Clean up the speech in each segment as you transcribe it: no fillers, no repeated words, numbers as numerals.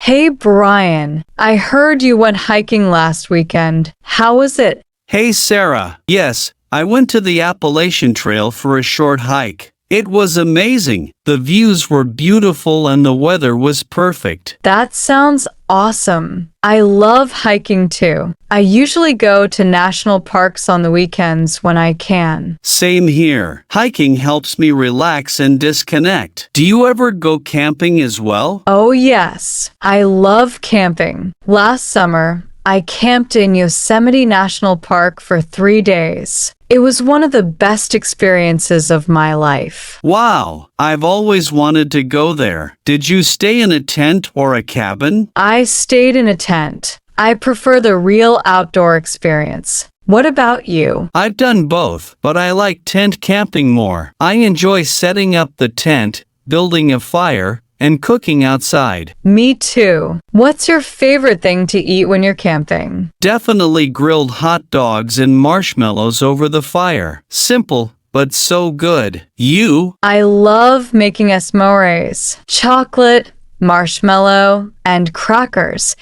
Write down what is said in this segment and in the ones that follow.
Hey Brian, I heard you went hiking last weekend. How was it? Hey Sarah, yes, I went to the Appalachian Trail for a short hike. It was amazing. The views were beautiful and the weather was perfect. That sounds awesome. I love hiking too. I usually go to national parks on the weekends when I can. Same here. Hiking helps me relax and disconnect. Do you ever go camping as well? Oh yes, I love camping. Last summer, I camped in Yosemite National Park for 3 days. It was one of the best experiences of my life. Wow, I've always wanted to go there. Did you stay in a tent or a cabin? I stayed in a tent. I prefer the real outdoor experience. What about you? I've done both, but I like tent camping more. I enjoy setting up the tent, building a fire, and cooking outside. Me too. What's your favorite thing to eat when you're camping? Definitely grilled hot dogs and marshmallows over the fire. Simple, but so good. You? I love making s'mores. Chocolate, marshmallow, and crackers.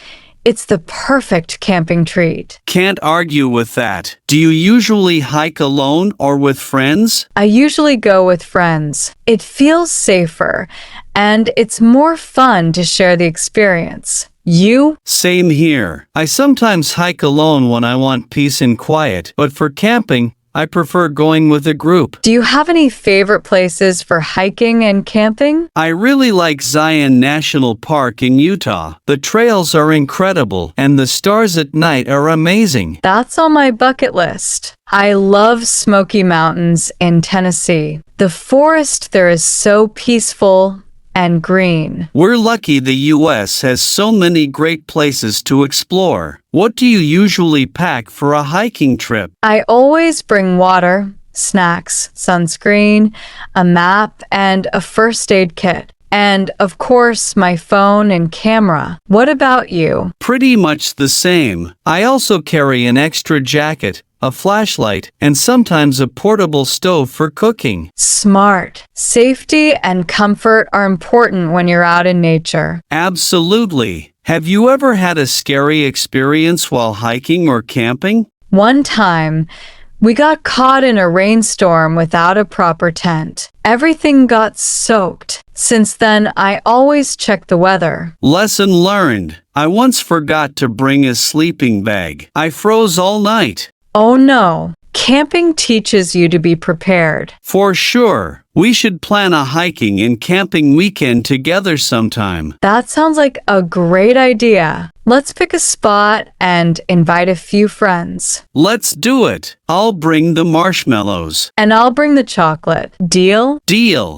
It's the perfect camping treat. Can't argue with that. Do you usually hike alone or with friends? I usually go with friends. It feels safer, and it's more fun to share the experience. You? Same here. I sometimes hike alone when I want peace and quiet, but for camping, I prefer going with a group. Do you have any favorite places for hiking and camping? I really like Zion National Park in Utah. The trails are incredible, and the stars at night are amazing. That's on my bucket list. I love Smoky Mountains in Tennessee. The forest there is so peaceful and green. We're lucky the U.S. has so many great places to explore. What do you usually pack for a hiking trip? I always bring water, snacks, sunscreen, a map, and a first aid kit. And, of course, my phone and camera. What about you? Pretty much the same. I also carry an extra jacket, a flashlight, and sometimes a portable stove for cooking. Smart. Safety and comfort are important when you're out in nature. Absolutely. Have you ever had a scary experience while hiking or camping? One time, we got caught in a rainstorm without a proper tent. Everything got soaked. Since then, I always check the weather. Lesson learned. I once forgot to bring a sleeping bag. I froze all night. Oh no, camping teaches you to be prepared. For sure. We should plan a hiking and camping weekend together sometime. That sounds like a great idea. Let's pick a spot and invite a few friends. Let's do it. I'll bring the marshmallows. And I'll bring the chocolate. Deal? Deal.